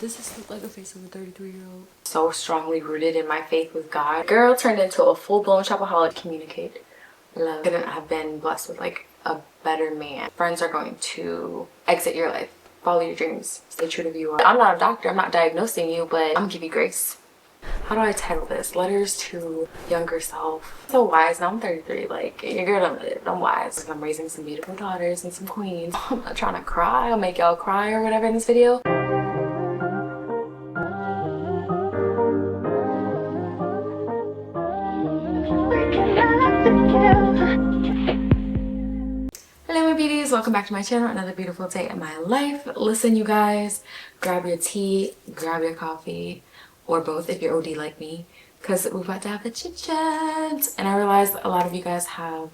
Does this look like a face of a 33-year-old? So strongly rooted in my faith with God. Girl turned into a full-blown shopaholic. Communicate. Love. Couldn't have been blessed with like a better man. Friends are going to exit your life. Follow your dreams. Stay true to who you are. I'm not a doctor. I'm not diagnosing you, but I'm gonna give you grace. How do I title this? Letters to younger self. So wise. Now I'm 33. Like, your girl, I'm wise. I'm raising some beautiful daughters and some queens. I'm not trying to cry. I'll make y'all cry or whatever in this video. Hello my beauties, welcome back to my channel. Another beautiful day in my life. Listen you guys, grab your tea, grab your coffee, or both if you're OD like me, because we're about to have a chit chat. And I realized a lot of you guys have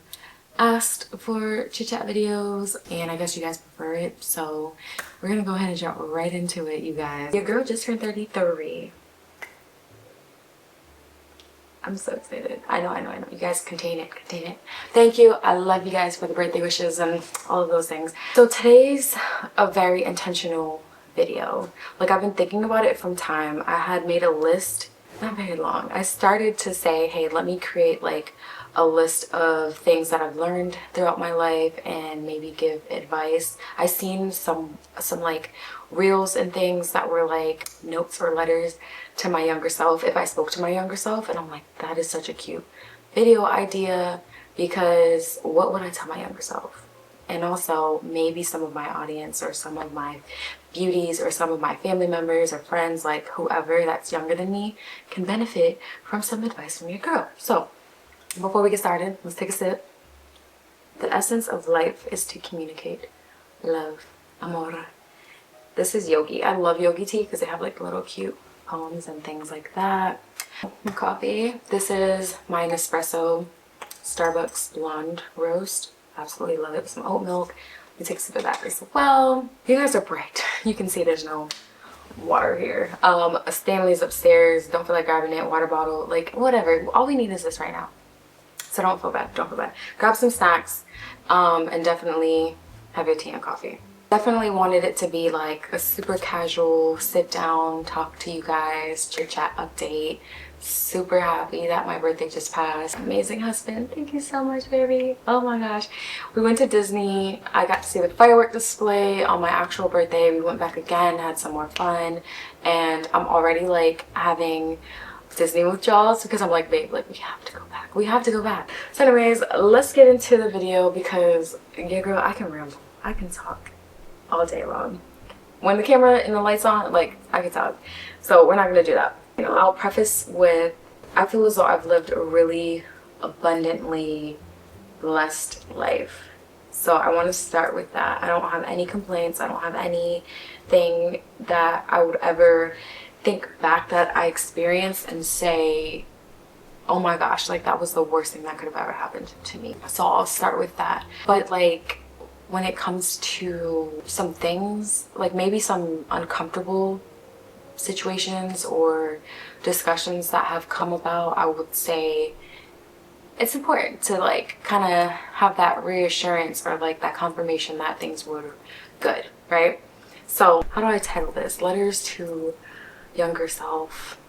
asked for chit chat videos, and I guess you guys prefer it, so we're gonna go ahead and jump right into it, you guys. Your girl just turned 33. I'm so excited. I know. You guys contain it. Thank you. I love you guys for the birthday wishes and all of those things. So today's a very intentional video. Like, I've been thinking about it from time. I had made a list, not very long. I started to say, hey, let me create like a list of things that I've learned throughout my life and maybe give advice. I seen some like reels and things that were like notes or letters to my younger self if I spoke to my younger self, and I'm like, that is such a cute video idea, because what would I tell my younger self? And also maybe some of my audience or some of my beauties or some of my family members or friends, like whoever that's younger than me, can benefit from some advice from your girl. So before we get started, let's take a sip. The essence of life is to communicate. Love. Amor. This is yogi. I love yogi tea because they have like little cute poems and things like that. Coffee. This is my Nespresso Starbucks blonde roast. Absolutely love it with some oat milk. We take a sip of that as well. You guys are bright. You can see there's no water here. Stanley's upstairs. Don't feel like grabbing it. Water bottle. Like, whatever. All we need is this right now. So don't feel bad. Grab some snacks and definitely have your tea and coffee. Definitely wanted it to be like a super casual sit down, talk to you guys, chit chat update. Super happy that my birthday just passed. Amazing husband. Thank you so much, baby. Oh my gosh. We went to Disney. I got to see the firework display on my actual birthday. We went back again, had some more fun, and I'm already like having Disney withdrawals because I'm like, babe, like we have to go back. So anyways, let's get into the video because yeah girl, I can ramble, I can talk all day long. When the camera and the lights on, like, I can talk. So we're not gonna do that. You know, I'll preface with, I feel as though I've lived a really abundantly blessed life. So I want to start with that. I don't have any complaints. I don't have anything that I would ever think back that I experienced and say, oh my gosh, like that was the worst thing that could have ever happened to me. So I'll start with that. But like, when it comes to some things, like maybe some uncomfortable situations or discussions that have come about, I would say it's important to like kind of have that reassurance or like that confirmation that things were good, right? So how do I title this? Letters to younger self,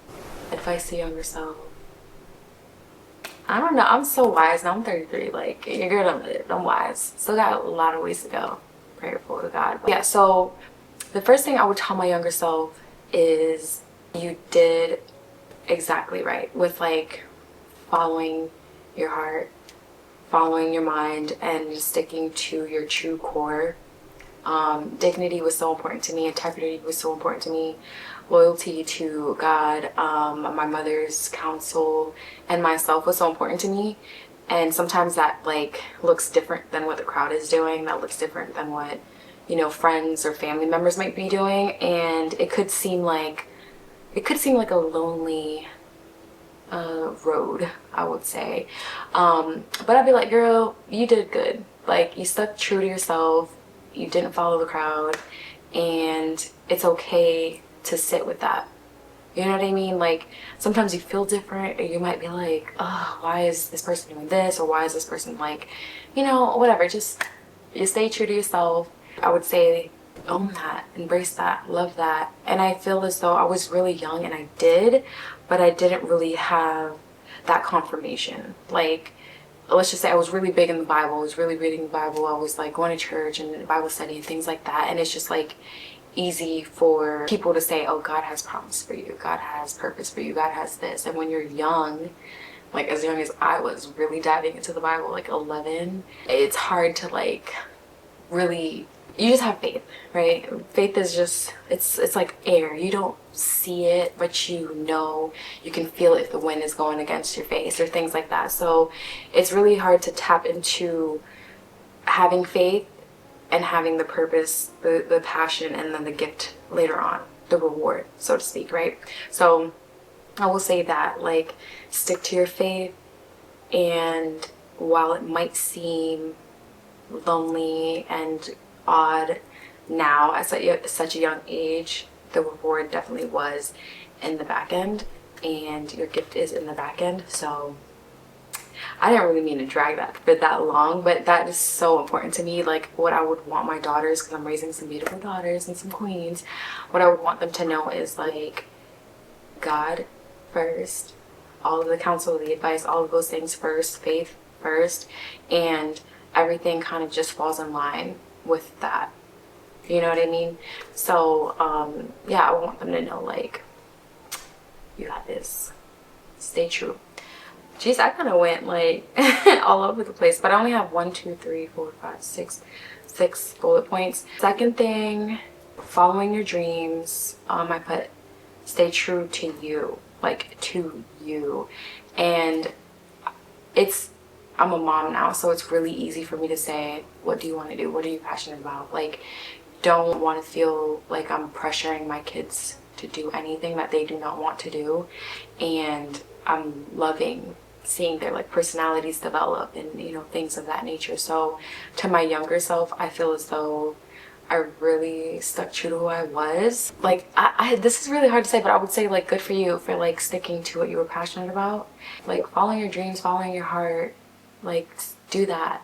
advice to younger self. I don't know, I'm so wise now. I'm 33. Like, your girl, I'm wise. Still got a lot of ways to go. Prayerful to God. But yeah, so the first thing I would tell my younger self is you did exactly right with like following your heart, following your mind, and just sticking to your true core. Dignity was so important to me. Integrity was so important to me. Loyalty to God, my mother's counsel, and myself was so important to me. And sometimes that like looks different than what the crowd is doing. That looks different than what, you know, friends or family members might be doing. And it could seem like a lonely road, I would say. But I'd be like, girl, you did good. Like, you stuck true to yourself. You didn't follow the crowd, and it's okay to sit with that. You know what I mean? Like, sometimes you feel different, or you might be like, oh, why is this person doing this, or why is this person like, you know, whatever. Just you stay true to yourself. I would say own that, embrace that, love that. And I feel as though I was really young and I did, but I didn't really have that confirmation. Like, let's just say I was really big in the Bible, I was really reading the Bible, I was like going to church and Bible study and things like that. And it's just like easy for people to say, oh, God has promise for you, God has purpose for you, God has this. And when you're young, like as young as I was, really diving into the Bible, like 11, it's hard to like really, you just have faith, right? Faith is just, it's like air. You don't see it, but you know, you can feel it if the wind is going against your face or things like that. So it's really hard to tap into having faith and having the purpose, the passion, and then the gift later on, the reward, so to speak, right? So I will say that, like, stick to your faith, and while it might seem lonely and odd now at such a young age, the reward definitely was in the back end, and your gift is in the back end. So I didn't really mean to drag that for that long, but that is so important to me. Like, what I would want my daughters, because I'm raising some beautiful daughters and some queens, what I would want them to know is like, God first, all of the counsel, the advice, all of those things first, faith first, and everything kind of just falls in line with that. You know what I mean? So yeah, I want them to know, like, you got this, stay true. Jeez, I kind of went like all over the place, but I only have 6 bullet points. Second thing, following your dreams. I put stay true to you, like to you. And I'm a mom now, so it's really easy for me to say, what do you want to do? What are you passionate about? Like, don't want to feel like I'm pressuring my kids to do anything that they do not want to do. And I'm loving seeing their like personalities develop and, you know, things of that nature. So to my younger self, I feel as though I really stuck true to who I was. Like, this is really hard to say, but I would say, like, good for you for like sticking to what you were passionate about. Like, following your dreams, following your heart, like, do that.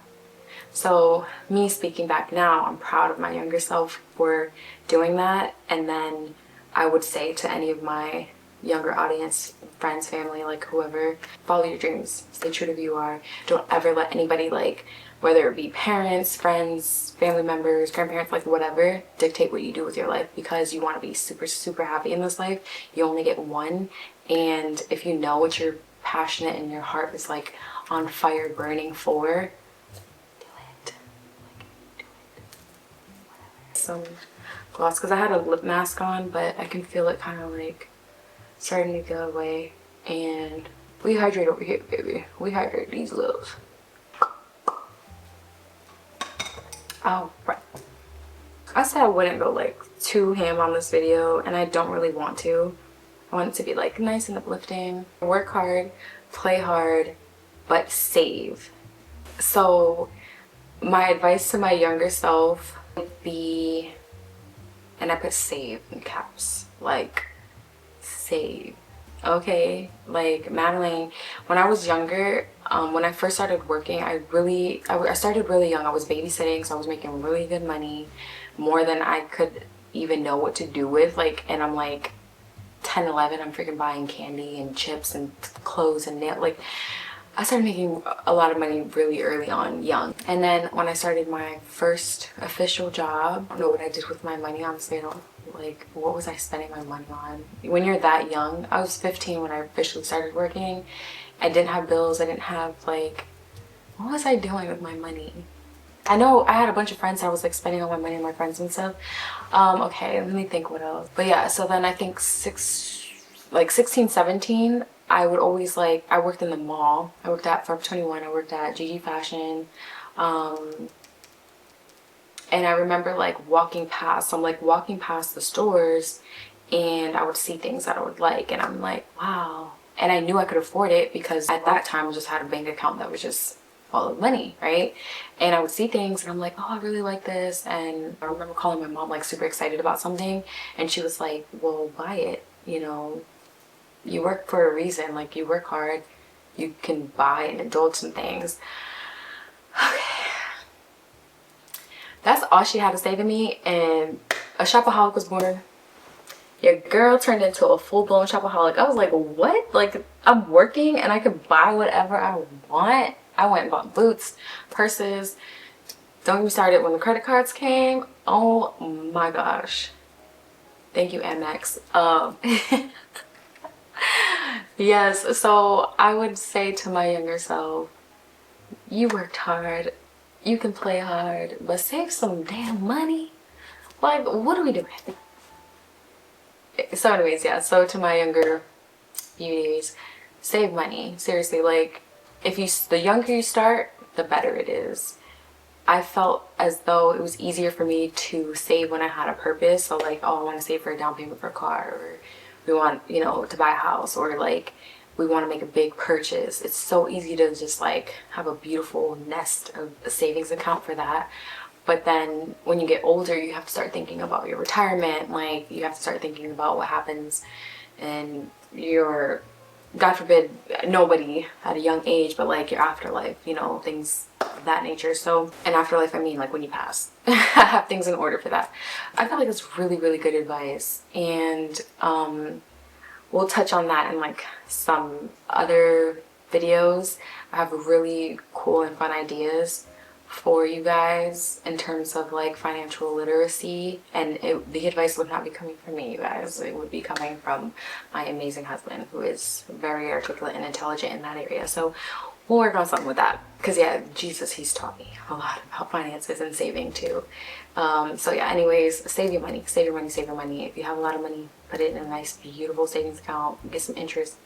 So me speaking back now, I'm proud of my younger self for doing that. And then I would say to any of my younger audience, friends, family, like whoever, follow your dreams, stay true to who you are. Don't ever let anybody, like, whether it be parents, friends, family members, grandparents, like whatever, dictate what you do with your life, because you want to be super, super happy in this life. You only get one. And if you know what you're passionate and your heart is like on fire burning for, do it. Like, do it. Whatever. Some gloss, because I had a lip mask on, but I can feel it kind of like starting to go away. And we hydrate over here, baby. We hydrate these lips. Oh, right. I said I wouldn't go like too ham on this video, and I don't really want to. I want it to be like nice and uplifting. Work hard, play hard, but save. So my advice to my younger self would be, and I put save in caps, like save. Okay, like Madeling, when I was younger, when I first started working, I started really young. I was babysitting, so I was making really good money, more than I could even know what to do with. Like, and I'm like 10, 11, I'm freaking buying candy and chips and clothes and nail. Like, I started making a lot of money really early on, young. And then when I started my first official job, I don't know what I did with my money, honestly. I don't, like, what was I spending my money on? When you're that young, I was 15 when I officially started working. I didn't have bills. I didn't have, like, what was I doing with my money? I know I had a bunch of friends that I was like spending all my money on my friends and stuff. Okay, let me think what else. But yeah, so then I think 16, 17, I would always, like, I worked in the mall. I worked at Forever 21. I worked at GG Fashion. And I remember like walking past, so I'm like walking past the stores, and I would see things that I would like, and I'm like, wow. And I knew I could afford it because at that time I just had a bank account that was just full of money, right? And I would see things and I'm like, oh, I really like this. And I remember calling my mom like super excited about something, and she was like, well, buy it, you know, you work for a reason, like you work hard, you can buy and indulge in things. Okay, that's all she had to say to me, and A shopaholic was born. Your girl turned into a full-blown shopaholic. I was like, what? Like, I'm working and I could buy whatever I want. I went and bought boots, purses. Don't get me started when the credit cards came. Oh my gosh. Thank you, Amex. Yes, so I would say to my younger self, you worked hard, you can play hard, but save some damn money. Like, what are we doing? So anyways, yeah, so to my younger beauties, save money. Seriously, like, if you, the younger you start, the better it is. I felt as though it was easier for me to save when I had a purpose. So like, oh, I want to save for a down payment for a car, or we want, you know, to buy a house, or like we want to make a big purchase. It's so easy to just like have a beautiful nest of a savings account for that. But then when you get older, you have to start thinking about your retirement. Like, you have to start thinking about what happens in your, God forbid, nobody at a young age, but like your afterlife, you know, things of that nature. So, and afterlife, I mean like when you pass. Have things in order for that. I feel like it's really, really good advice. And we'll touch on that in like some other videos. I have really cool and fun ideas for you guys in terms of like financial literacy, and the advice would not be coming from me, you guys. It would be coming from my amazing husband, who is very articulate and intelligent in that area. So we'll work on something with that, because yeah, Jesus, he's taught me a lot about finances and saving too. So yeah, anyways, save your money, save your money, save your money. If you have a lot of money, put it in a nice beautiful savings account, get some interest,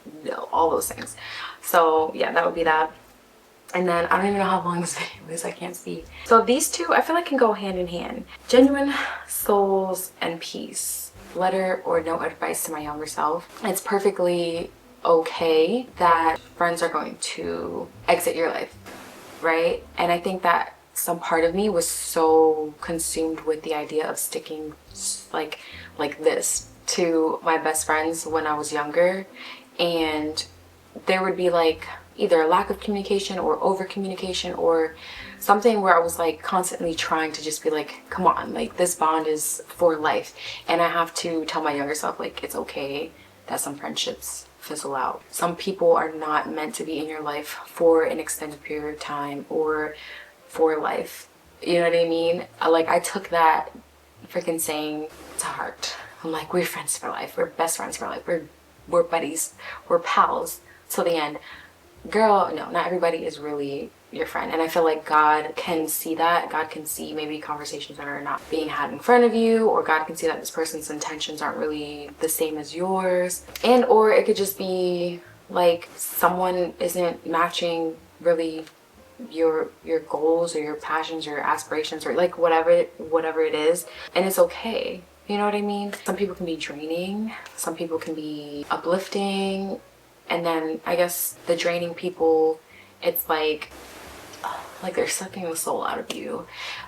all those things. So yeah, that would be that. And then I don't even know how long this video is, I can't see. So these two I feel like can go hand in hand. Genuine souls and peace. Letter or no advice to my younger self. It's perfectly okay that friends are going to exit your life, right? And I think that some part of me was so consumed with the idea of sticking like this to my best friends when I was younger, and there would be like either a lack of communication or over communication, or something where I was like constantly trying to just be like, come on, like this bond is for life. And I have to tell my younger self, like, it's okay that some friendships fizzle out. Some people are not meant to be in your life for an extended period of time or for life. You know what I mean? Like, I took that freaking saying to heart. I'm like, we're friends for life. We're best friends for life. We're buddies. We're pals till the end. Girl, no, not everybody is really your friend. And I feel like God can see that. God can see maybe conversations that are not being had in front of you, or God can see that this person's intentions aren't really the same as yours. And or it could just be like someone isn't matching really your goals or your passions or your aspirations, or like whatever it is, and it's okay. You know what I mean? Some people can be draining, some people can be uplifting. And then I guess the draining people, it's like they're sucking the soul out of you.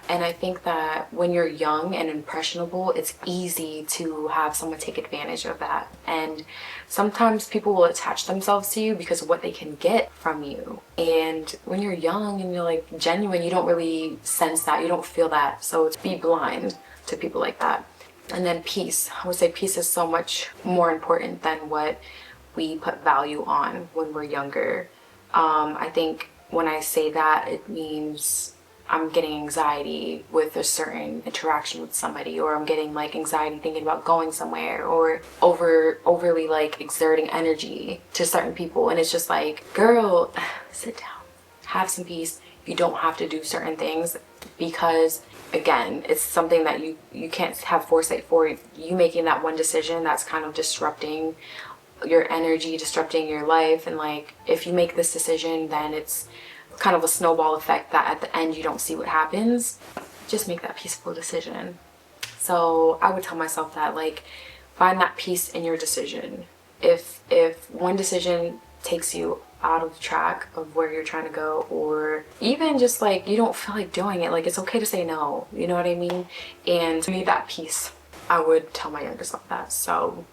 And I think that when you're young and impressionable, it's easy to have someone take advantage of that. And sometimes people will attach themselves to you because of what they can get from you. And when you're young and you're like genuine, you don't really sense that, you don't feel that. So it's be blind to people like that. And then peace. I would say peace is so much more important than what we put value on when we're younger. I think when I say that, it means I'm getting anxiety with a certain interaction with somebody, or I'm getting like anxiety thinking about going somewhere, or overly like exerting energy to certain people. And it's just like, girl, sit down, have some peace. You don't have to do certain things, because again, it's something that you can't have foresight for. You making that one decision, that's kind of disrupting your energy, disrupting your life. And like, if you make this decision, then it's kind of a snowball effect that at the end you don't see what happens. Just make that peaceful decision. So I would tell myself that, like, find that peace in your decision. If one decision takes you out of track of where you're trying to go, or even just like you don't feel like doing it, like, it's okay to say no, you know what I mean? And you need that peace. I would tell my younger self that. So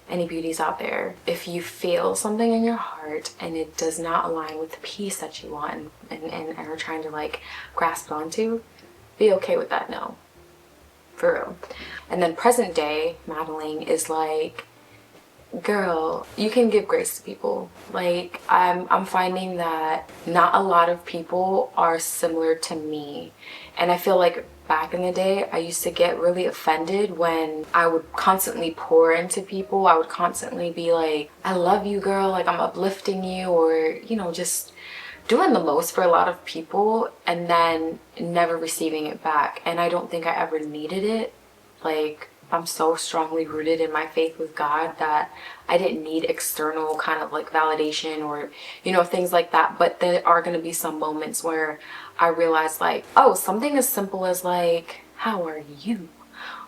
any beauties out there, if you feel something in your heart and it does not align with the peace that you want and are trying to like grasp onto, be okay with that no. for real. And then present day Madeling is like, girl, you can give grace to people. Like I'm finding that not a lot of people are similar to me, and I feel like back in the day I used to get really offended when I would constantly pour into people. I would constantly be like, I love you, girl, like I'm uplifting you, or you know, just doing the most for a lot of people and then never receiving it back. And I don't think I ever needed it. Like I'm so strongly rooted in my faith with God that I didn't need external kind of like validation or, you know, things like that. But there are going to be some moments where I realize like, oh, something as simple as like, how are you?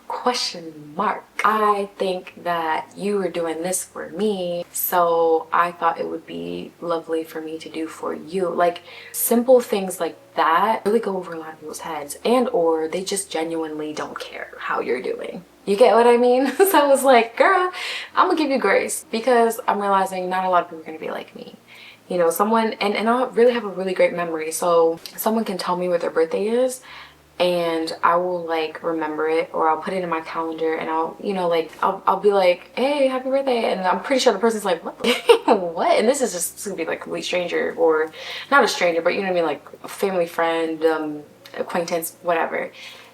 Question mark. I think that you were doing this for me, so I thought it would be lovely for me to do for you. Like simple things like that really go over a lot of people's heads, and or they just genuinely don't care how you're doing. You get what I mean? So I was like, girl, I'm gonna give you grace, because I'm realizing not a lot of people are gonna be like me. You know, someone, and I really have a really great memory, so someone can tell me what their birthday is and I will like remember it, or I'll put it in my calendar, and I'll, you know, like I'll be like, hey, happy birthday, and I'm pretty sure the person's like, what? What? And this is just gonna be like a complete stranger, or not a stranger, but you know what I mean, like a family friend, acquaintance, whatever.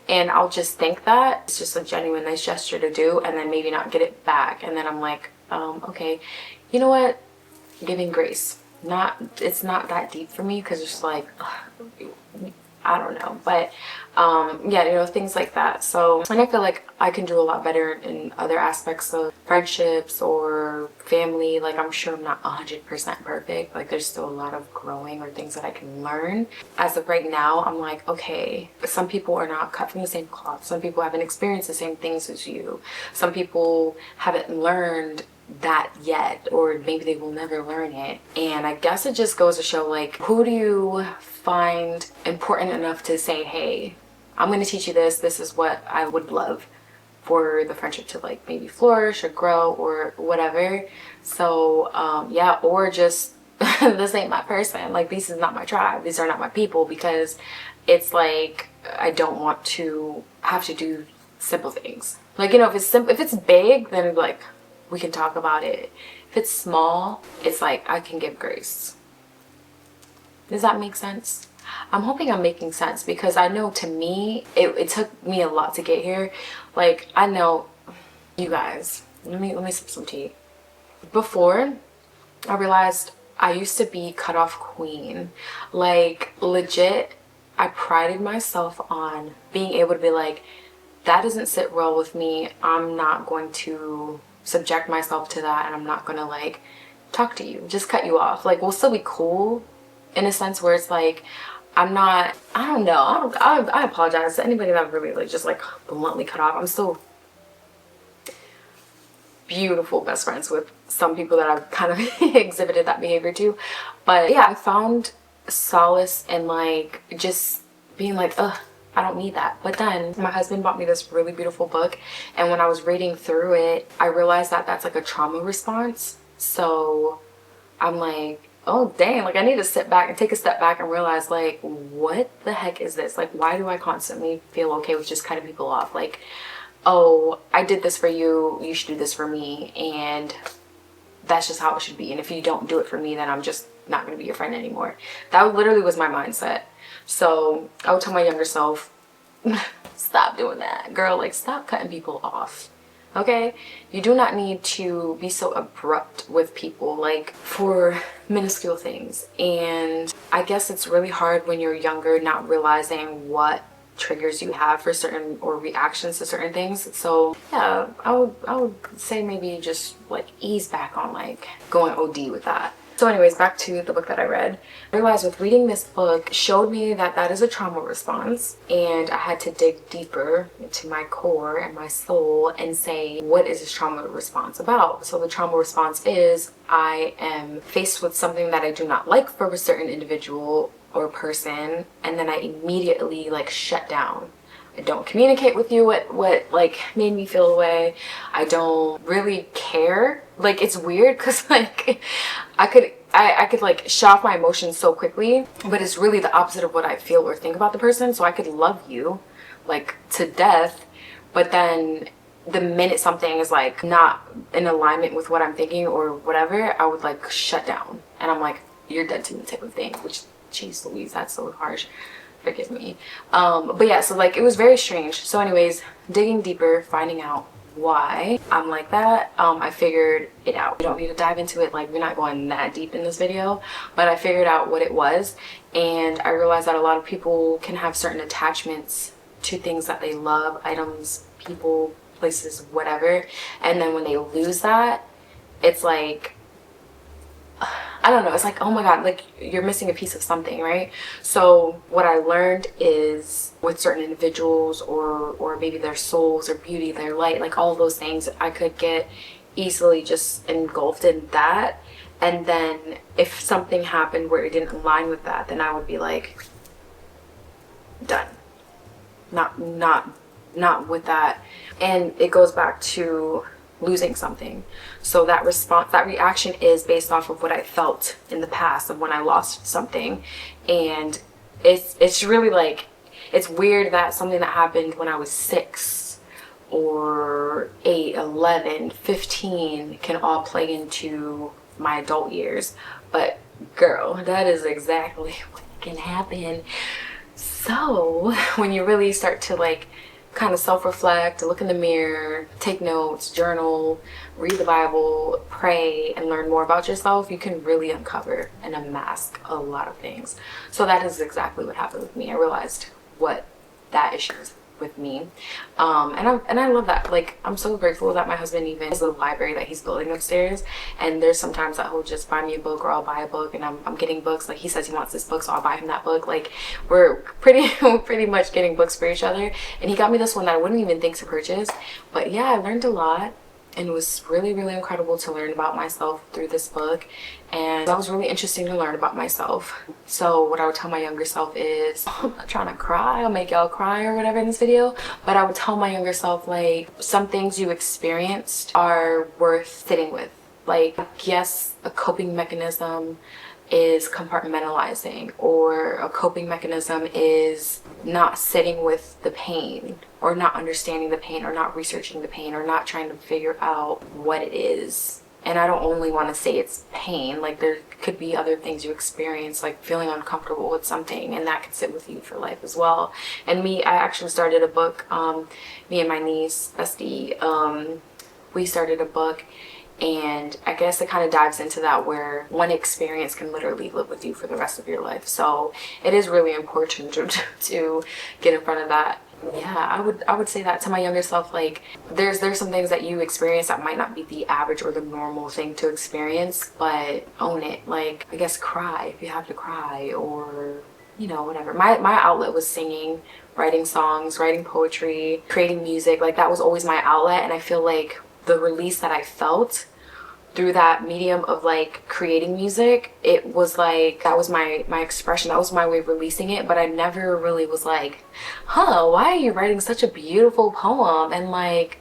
And I'll just think that it's just a genuine nice gesture to do, and then maybe not get it back, and then I'm like, okay, you know what, giving grace. It's not that deep for me, because it's like, I don't know, but yeah, you know, things like that. So, and I feel like I can do a lot better in other aspects of friendships or family. Like I'm sure I'm not 100% perfect, like there's still a lot of growing or things that I can learn. As of right now, I'm like, okay, some people are not cut from the same cloth. Some people haven't experienced the same things as you. Some people haven't learned that yet, or maybe they will never learn it. And I guess it just goes to show, like, who do you find important enough to say, hey, I'm going to teach you this. This is what I would love for the friendship to like maybe flourish or grow or whatever. So yeah, or just this ain't my person. Like this is not my tribe. These are not my people, because it's like I don't want to have to do simple things. Like, you know, if it's simple, if it's big, then like we can talk about it. If it's small, it's like I can give grace. Does that make sense? I'm hoping I'm making sense, because I know to me, it took me a lot to get here. Like, I know, you guys, let me sip some tea. Before, I realized I used to be cut off queen. Like, legit, I prided myself on being able to be like, that doesn't sit well with me. I'm not going to subject myself to that, and I'm not gonna like talk to you, just cut you off. Like, we'll still be cool in a sense where it's like I'm not, I don't know, I apologize to anybody that I've really like just like bluntly cut off. I'm still beautiful best friends with some people that I've kind of exhibited that behavior to. But yeah, I found solace in like just being like, ugh, I don't need that. But then my husband bought me this really beautiful book, and when I was reading through it, I realized that that's like a trauma response. So I'm like, oh dang, like I need to sit back and take a step back and realize, like, what the heck is this? Like, why do I constantly feel okay with just cutting people off? Like, oh, I did this for you, you should do this for me, and that's just how it should be. And if you don't do it for me, then I'm just not going to be your friend anymore. That literally was my mindset. So I would tell my younger self, stop doing that, girl. Like, stop cutting people off. Okay, you do not need to be so abrupt with people, like for minuscule things. And I guess it's really hard when you're younger, not realizing what triggers you have for certain, or reactions to certain things. So yeah, I would say maybe just like ease back on like going OD with that. So anyways, back to the book that I read. I realized with reading this book showed me that that is a trauma response, and I had to dig deeper into my core and my soul and say, what is this trauma response about? So the trauma response is, I am faced with something that I do not like for a certain individual or person, and then I immediately like shut down. I don't communicate with you what like made me feel away. I don't really care. Like, it's weird because like I could like shut off my emotions so quickly, but it's really the opposite of what I feel or think about the person. So I could love you like to death, but then the minute something is like not in alignment with what I'm thinking or whatever, I would like shut down, and I'm like, you're dead to me type of thing, which, jeez Louise, that's so harsh, forgive me. But yeah, so like it was very strange. So anyways, digging deeper, finding out why I'm like that, I figured it out. We don't need to dive into it, like we're not going that deep in this video, but I figured out what it was, and I realized that a lot of people can have certain attachments to things that they love, items, people, places, whatever, and then when they lose that, it's like, I don't know, it's like, oh my god, like you're missing a piece of something, right? So what I learned is with certain individuals, or maybe their souls, or beauty, their light, like all of those things, I could get easily just engulfed in that, and then if something happened where it didn't align with that, then I would be like, done, not with that. And it goes back to losing something. So that response, that reaction is based off of what I felt in the past of when I lost something. And it's really like, it's weird that something that happened when I was 6 or 8, 11, 15 can all play into my adult years. But girl, that is exactly what can happen. So when you really start to like kind of self-reflect, look in the mirror, take notes, journal, read the Bible, pray, and learn more about yourself, you can really uncover and unmask a lot of things. So that is exactly what happened with me. I realized what that issue is with me, and I love that. Like, I'm so grateful that my husband even has a library that he's building upstairs, and there's sometimes that he'll just buy me a book, or I'll buy a book, and I'm getting books. Like, he says he wants this book, so I'll buy him that book. Like, we're pretty much getting books for each other, and he got me this one that I wouldn't even think to purchase. But yeah, I learned a lot, and it was really incredible to learn about myself through this book, and that was really interesting to learn about myself. So what I would tell my younger self is, I'm not trying to cry, I'll make y'all cry or whatever in this video, but I would tell my younger self, like, some things you experienced are worth sitting with. Like, yes, a coping mechanism is compartmentalizing, or a coping mechanism is not sitting with the pain, or not understanding the pain, or not researching the pain, or not trying to figure out what it is. And I don't only want to say it's pain, like there could be other things you experience, like feeling uncomfortable with something, and that could sit with you for life as well. And me, I actually started a book, me and my niece, Bestie, we started a book, and I guess it kind of dives into that, where one experience can literally live with you for the rest of your life. So it is really important to get in front of that. Yeah, I would say that to my younger self, like there's some things that you experience that might not be the average or the normal thing to experience, but own it. Like, I guess cry if you have to cry, or you know, whatever. My outlet was singing, writing songs, writing poetry, creating music. Like, that was always my outlet, and I feel like the release that I felt through that medium of like creating music, it was like, that was my expression, that was my way of releasing it. But I never really was like, huh, why are you writing such a beautiful poem? And like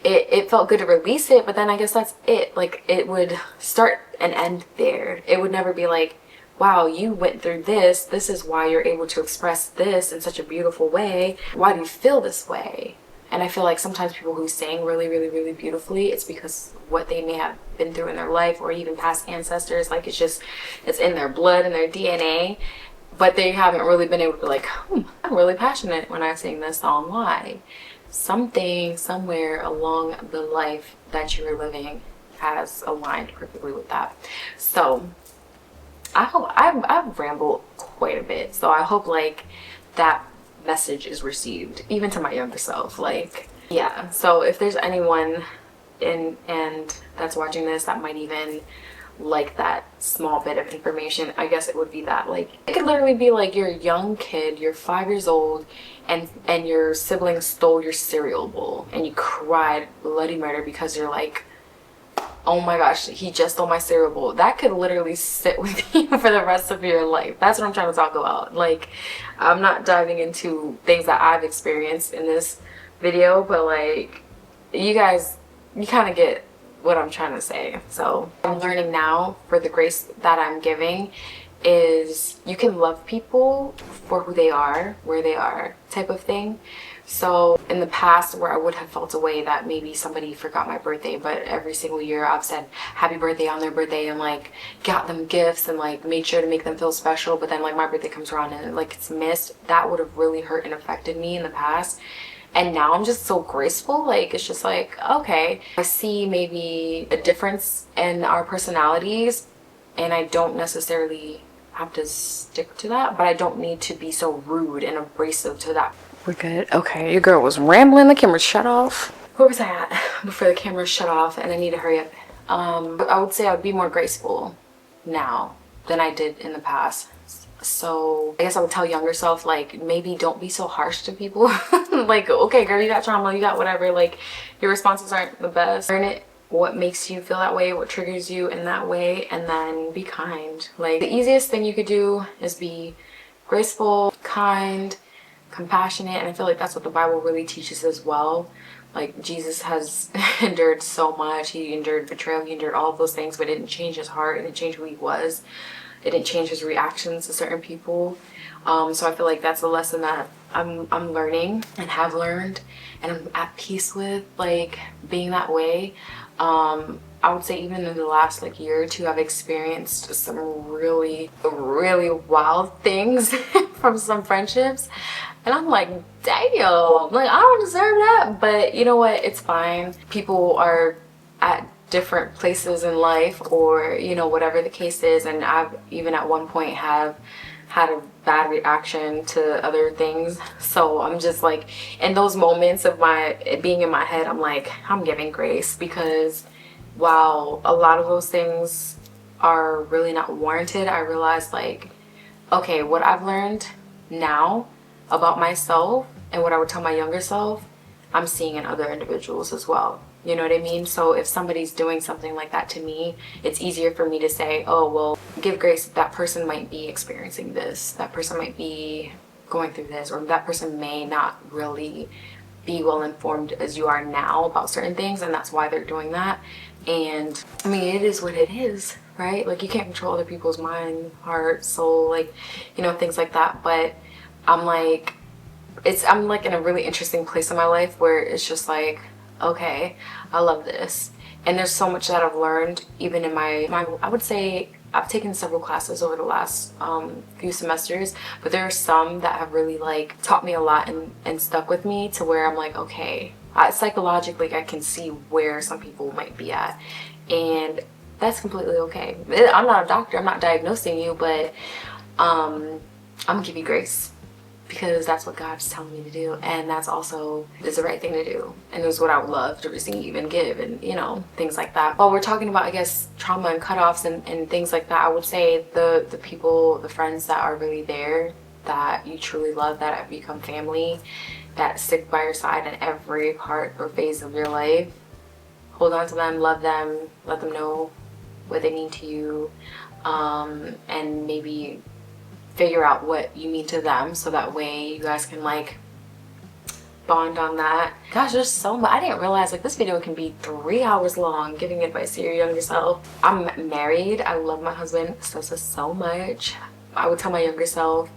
it felt good to release it, but then I guess that's it. Like, it would start and end there. It would never be like, wow, you went through this is why you're able to express this in such a beautiful way. Why do you feel this way? And I feel like sometimes people who sing really beautifully, it's because what they may have been through in their life, or even past ancestors. Like, it's in their blood and their DNA, but they haven't really been able to be like, I'm really passionate when I sing this song. Why? Something somewhere along the life that you were living has aligned perfectly with that. So I hope I've rambled quite a bit, so I hope like that message is received, even to my younger self. Like, yeah, so if there's anyone and that's watching this that might even like that small bit of information, I guess it would be that, like, it could literally be like you're a young kid, you're 5 years old, and your sibling stole your cereal bowl, and you cried bloody murder because you're like, oh my gosh, he just stole my cereal bowl. That could literally sit with you for the rest of your life. That's what I'm trying to talk about. Like, I'm not diving into things that I've experienced in this video, but like, you guys, you kind of get what I'm trying to say. So I'm learning now, for the grace that I'm giving, is you can love people for who they are, where they are, type of thing, So in the past where I would have felt a way that maybe somebody forgot my birthday, but every single year I've said happy birthday on their birthday and like got them gifts and like made sure to make them feel special, but then like my birthday comes around and like it's missed, that would have really hurt and affected me in the past. And now I'm just so graceful. Like, it's just like, okay, I see maybe a difference in our personalities and I don't necessarily have to stick to that, but I don't need to be so rude and abrasive to that. We're good. Okay, your girl was rambling, the camera shut off. Where was I at before the camera shut off and I need to hurry up? I would say I would be more graceful now than I did in the past. So I guess I would tell younger self, like, maybe don't be so harsh to people. Like, okay girl, you got trauma, you got whatever, like your responses aren't the best. Learn it, what makes you feel that way, what triggers you in that way, and then be kind. Like, the easiest thing you could do is be graceful, kind, compassionate, and I feel like that's what the Bible really teaches as well. Like, Jesus has endured so much. He endured betrayal, he endured all of those things, but it didn't change his heart, it didn't change who he was. It didn't change his reactions to certain people. So I feel like that's a lesson that I'm learning and have learned and I'm at peace with, like, being that way. I would say even in the last like year or two, I've experienced some really wild things from some friendships. And I'm like, damn, like I don't deserve that. But you know what? It's fine. People are at different places in life, or you know, whatever the case is, and I've even at one point have had a bad reaction to other things. So I'm just like, in those moments of it being in my head, I'm like, I'm giving grace, because while a lot of those things are really not warranted, I realized like, okay, what I've learned now about myself and what I would tell my younger self, I'm seeing in other individuals as well. You know what I mean? So if somebody's doing something like that to me, it's easier for me to say, oh, well, give grace. That person might be experiencing this. That person might be going through this. Or that person may not really be well informed as you are now about certain things. And that's why they're doing that. And I mean, it is what it is, right? Like, you can't control other people's mind, heart, soul, like, you know, things like that. But I'm like, I'm like in a really interesting place in my life where it's just like, okay, I love this. And there's so much that I've learned even in my I would say I've taken several classes over the last few semesters, but there are some that have really like taught me a lot and stuck with me to where I'm like, okay, psychologically I can see where some people might be at, and that's completely okay. I'm not a doctor, I'm not diagnosing you, but I'm gonna give you grace, because that's what God's telling me to do, and that's also is the right thing to do, and is what I would love to receive and give, and you know, things like that. While we're talking about, I guess, trauma and cutoffs and things like that, I would say the people, the friends that are really there, that you truly love, that have become family, that stick by your side in every part or phase of your life, hold on to them, love them, let them know what they mean to you, and maybe figure out what you mean to them, so that way you guys can like bond on that. Gosh, there's so much. I didn't realize like this video can be 3 hours long, giving advice to your younger self. I'm married, I love my husband so much. I would tell my younger self,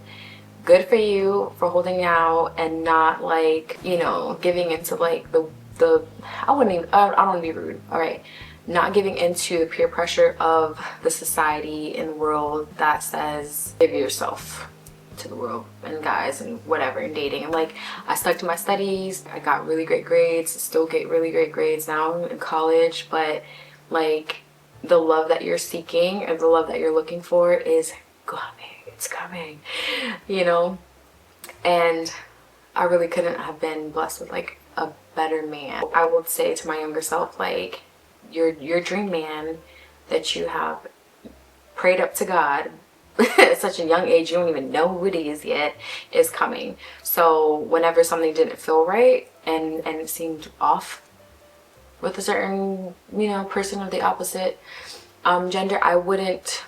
good for you for holding out and not like, you know, giving into like the I don't want to be rude, all right, not giving into the peer pressure of the society and the world that says give yourself to the world and guys and whatever and dating. And like, I stuck to my studies, I got really great grades, still get really great grades now in college, but like the love that you're seeking or the love that you're looking for is coming, it's coming, you know. And I really couldn't have been blessed with like a better man. I would say to my younger self, like, your dream man that you have prayed up to God at such a young age, you don't even know who it is yet, is coming. So whenever something didn't feel right and it seemed off with a certain, you know, person of the opposite gender, I wouldn't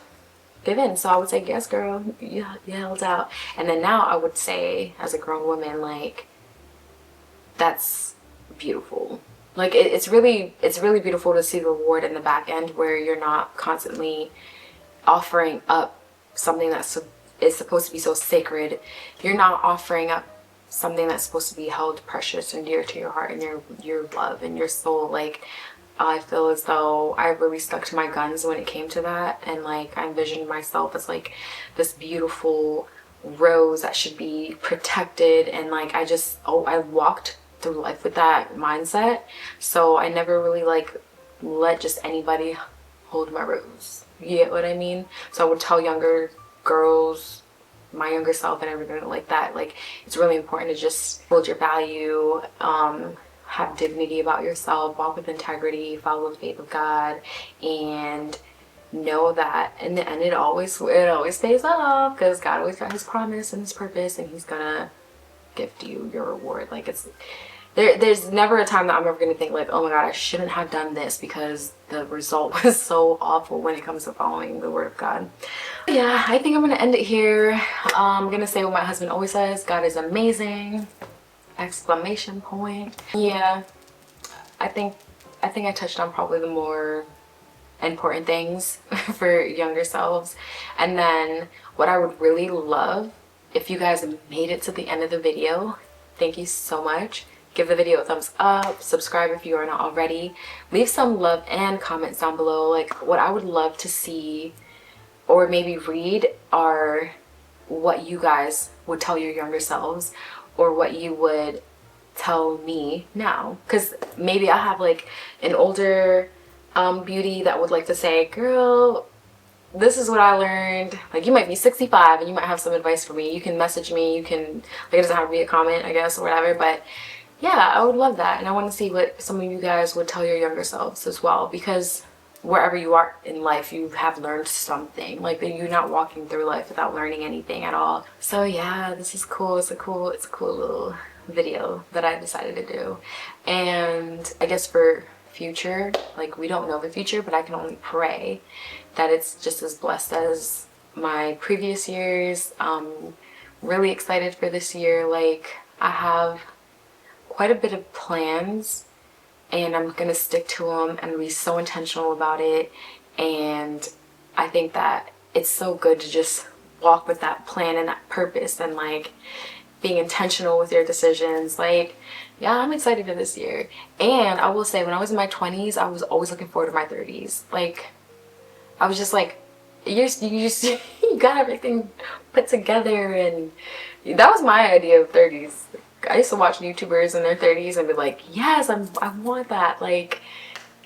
give in. So I would say, yes girl, you held out. And then now I would say, as a grown woman, like, that's beautiful. Like, it's really beautiful to see the reward in the back end, where you're not constantly offering up something that is supposed to be so sacred. You're not offering up something that's supposed to be held precious and dear to your heart and your love and your soul. Like, I feel as though I really stuck to my guns when it came to that, and like I envisioned myself as like this beautiful rose that should be protected, and like I walked through life with that mindset. So I never really like let just anybody hold my rose. You get what I mean? So I would tell younger girls, my younger self and everything like that, like it's really important to just hold your value, have dignity about yourself, walk with integrity, follow the faith of God, and know that in the end it always pays off, because God always got his promise and his purpose, and he's gonna gift you your reward. Like, it's there's never a time that I'm ever gonna think like, oh my god, I shouldn't have done this because the result was so awful when it comes to following the word of God. Yeah, I think I'm gonna end it here. I'm gonna say what my husband always says: God is amazing! Exclamation point. Yeah, I think I touched on probably the more important things for younger selves. And then what I would really love, if you guys made it to the end of the video, thank you so much. Give the video a thumbs up, subscribe if you are not already, leave some love and comments down below. Like, what I would love to see or maybe read are what you guys would tell your younger selves, or what you would tell me now, because maybe I have like an older beauty that would like to say, girl, this is what I learned. Like, you might be 65 and you might have some advice for me. You can message me, you can, like, it doesn't have to be a comment, I guess, or whatever. But yeah, I would love that, and I want to see what some of you guys would tell your younger selves as well, because wherever you are in life, you have learned something. Like, you're not walking through life without learning anything at all. So yeah, this is cool. It's a cool little video that I decided to do. And I guess for future, like, we don't know the future, but I can only pray that it's just as blessed as my previous years. Really excited for this year. Like, I have quite a bit of plans, and I'm gonna stick to them and be so intentional about it. And I think that it's so good to just walk with that plan and that purpose, and like being intentional with your decisions. Like, yeah, I'm excited for this year. And I will say, when I was in my 20s, I was always looking forward to my 30s. Like, I was just like, you got everything put together, and that was my idea of 30s. I used to watch YouTubers in their 30s and be like, yes, I want that. Like,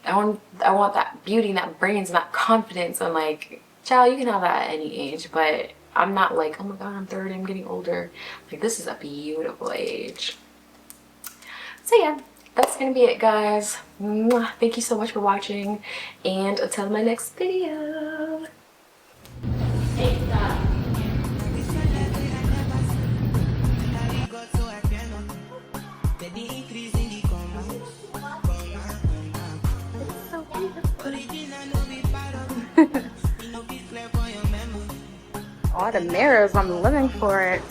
I want that beauty and that brains and that confidence. And like, child, you can have that at any age, but I'm not like, oh my god, I'm 30, I'm getting older. Like, this is a beautiful age. So yeah, that's gonna be it, guys. Thank you so much for watching, and until my next video. All the mirrors, I'm living for it.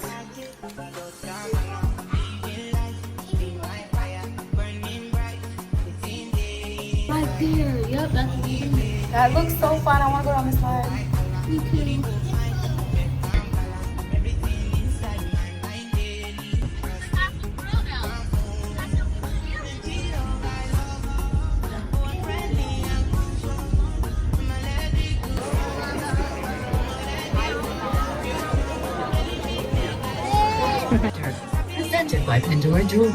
Right there. Yep, that's me. That looks so fun. I want to go on the slide. Me too. Presented by Pandora Jewelry.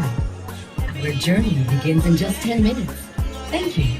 Our journey begins in just 10 minutes. Thank you.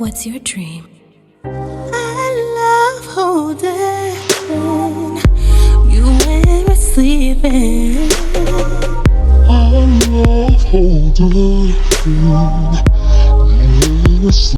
What's your dream? I love holding you when we're sleeping. I love holding you when we're sleeping.